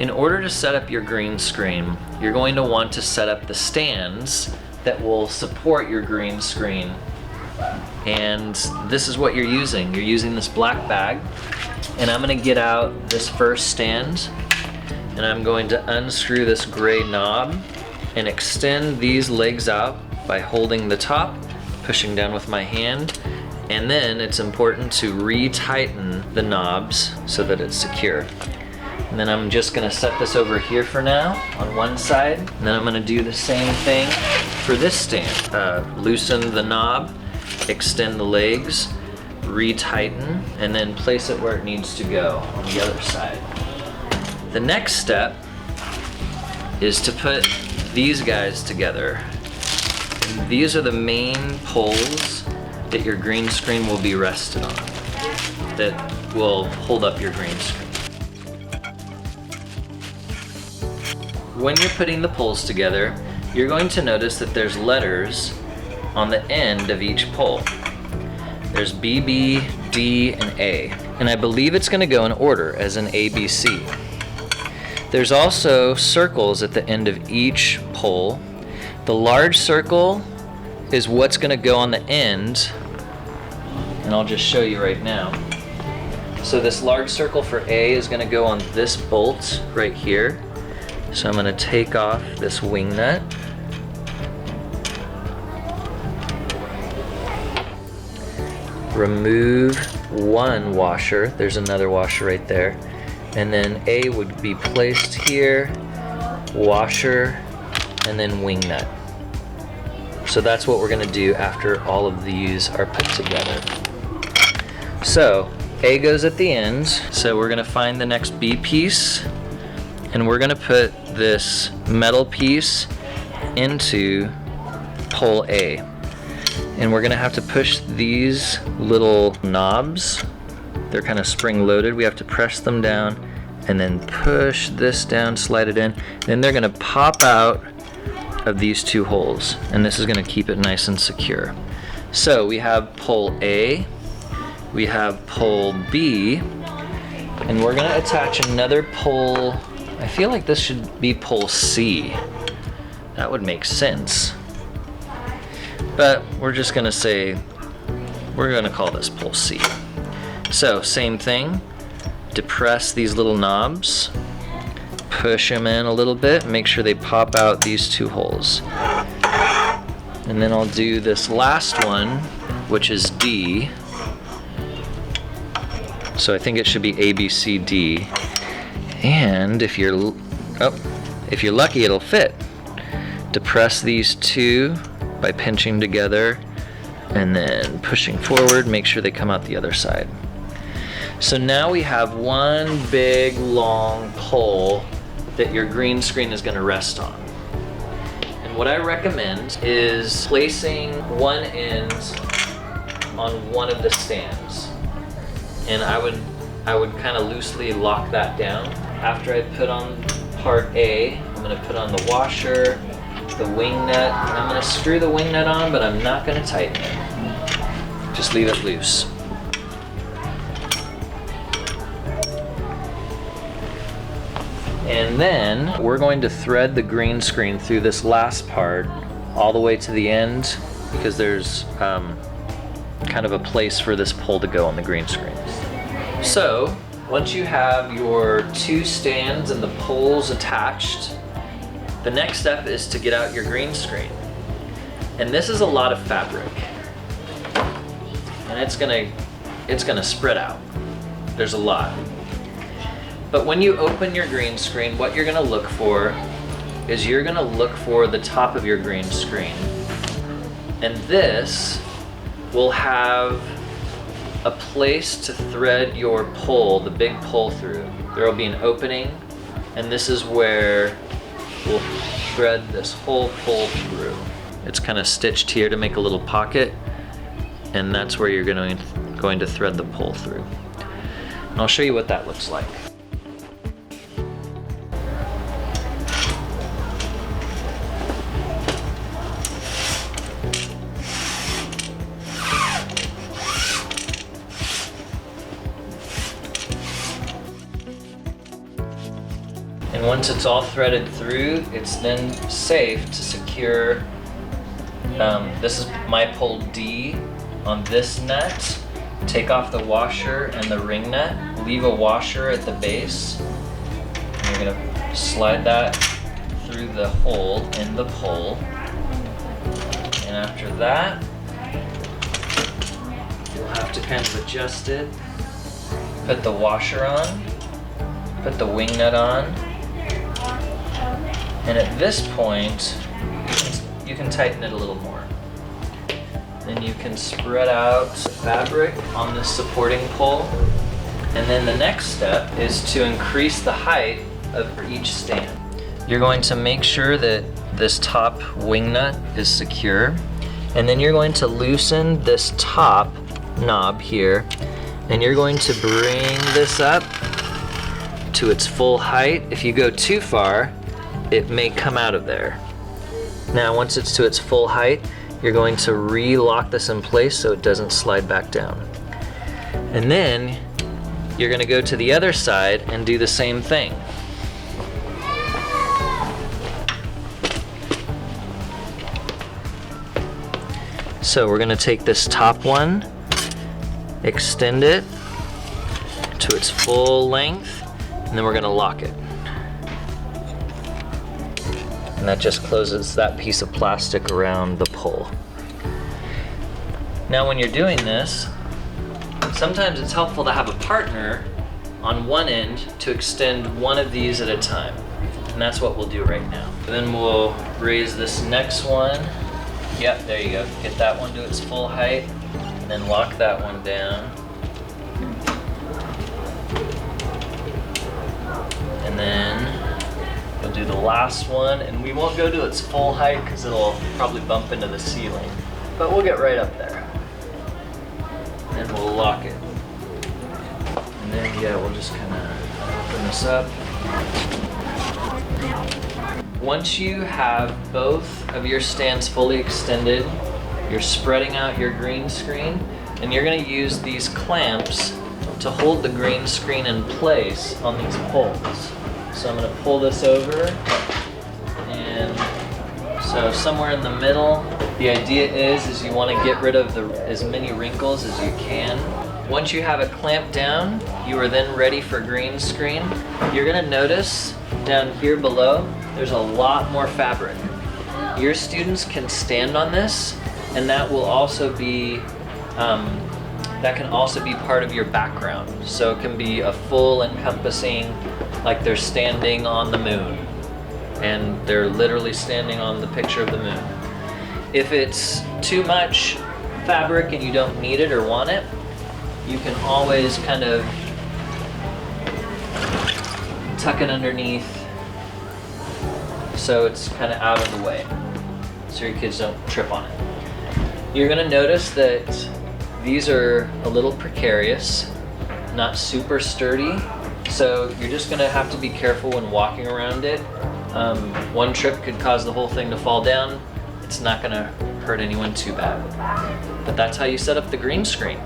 In order to set up your green screen, you're going to want to set up the stands that will support your green screen. And this is what you're using. You're using this black bag, and I'm gonna get out this first stand, and I'm going to unscrew this gray knob and extend these legs out by holding the top, pushing down with my hand, and then it's important to re-tighten the knobs so that it's secure. And then I'm just gonna set this over here for now on one side, and then I'm gonna do the same thing for this stand. Loosen the knob, extend the legs, re-tighten, and then place it where it needs to go on the other side. The next step is to put these guys together. These are the main poles that your green screen will be rested on, that will hold up your green screen. When you're putting the poles together, you're going to notice that there's letters on the end of each pole. There's B, B, D, and A. And I believe it's gonna go in order as in A, B, C. There's also circles at the end of each pole. The large circle is what's gonna go on the end, and I'll just show you right now. So this large circle for A is gonna go on this bolt right here. So I'm gonna take off this wing nut. Remove one washer, there's another washer right there. And then A would be placed here, washer, and then wing nut. So that's what we're gonna do after all of these are put together. So A goes at the end, so we're gonna find the next B piece, and we're gonna put this metal piece into pole A. And we're gonna have to push these little knobs. They're kind of spring loaded. We have to press them down and then push this down, slide it in. Then they're gonna pop out of these two holes, and this is gonna keep it nice and secure. So we have pole A, we have pole B, and we're gonna attach another pole. I feel like this should be pole C. That would make sense. But we're just gonna say, we're gonna call this pole C. So same thing, depress these little knobs, push them in a little bit, make sure they pop out these two holes. And then I'll do this last one, which is D. So I think it should be A, B, C, D. And if you're lucky, it'll fit. Depress these two by pinching together and then pushing forward, make sure they come out the other side. So now we have one big long pole that your green screen is gonna rest on. And what I recommend is placing one end on one of the stands. And I would kind of loosely lock that down. After I put on part A, I'm gonna put on the washer, the wing nut, and I'm gonna screw the wing nut on, but I'm not gonna tighten it. Just leave it loose. And then we're going to thread the green screen through this last part all the way to the end, because there's kind of a place for this pole to go on the green screen. So once you have your two stands and the poles attached, the next step is to get out your green screen. And this is a lot of fabric. And it's gonna spread out. There's a lot. But when you open your green screen, what you're gonna look for is you're gonna look for the top of your green screen. And this will have a place to thread your pole, the big pole through. There will be an opening, and this is where we'll thread this whole pole through. It's kind of stitched here to make a little pocket, and that's where you're going to thread the pole through. And I'll show you what that looks like. And once it's all threaded through, it's then safe to secure, this is my pole D on this nut. Take off the washer and the ring nut, leave a washer at the base. And you're gonna slide that through the hole in the pole. And after that, you'll have to kind of adjust it. Put the washer on, put the wing nut on. And at this point, you can tighten it a little more. Then you can spread out fabric on this supporting pole. And then the next step is to increase the height of each stand. You're going to make sure that this top wing nut is secure. And then you're going to loosen this top knob here. And you're going to bring this up to its full height. If you go too far, it may come out of there. Now, once it's to its full height, you're going to re-lock this in place so it doesn't slide back down. And then you're going to go to the other side and do the same thing. So we're going to take this top one, extend it to its full length, and then we're going to lock it. And that just closes that piece of plastic around the pole. Now when you're doing this, sometimes it's helpful to have a partner on one end to extend one of these at a time. And that's what we'll do right now. Then we'll raise this next one. Yep, there you go. Get that one to its full height, and then lock that one down. And then we'll do the last one, and we won't go to its full height because it'll probably bump into the ceiling, but we'll get right up there. And we'll lock it. And then, yeah, we'll just kind of open this up. Once you have both of your stands fully extended, you're spreading out your green screen, and you're going to use these clamps to hold the green screen in place on these poles. So I'm going to pull this over, and so somewhere in the middle. The idea is you want to get rid of as many wrinkles as you can. Once you have it clamped down, you are then ready for green screen. You're going to notice down here below, there's a lot more fabric. Your students can stand on this, and that will also be, that can also be part of your background. So it can be a full encompassing, like they're standing on the moon, and they're literally standing on the picture of the moon. If it's too much fabric and you don't need it or want it, you can always kind of tuck it underneath so it's kind of out of the way, so your kids don't trip on it. You're going to notice that these are a little precarious, not super sturdy, so you're just going to have to be careful when walking around it. One trip could cause the whole thing to fall down. It's not going to hurt anyone too bad. But that's how you set up the green screen.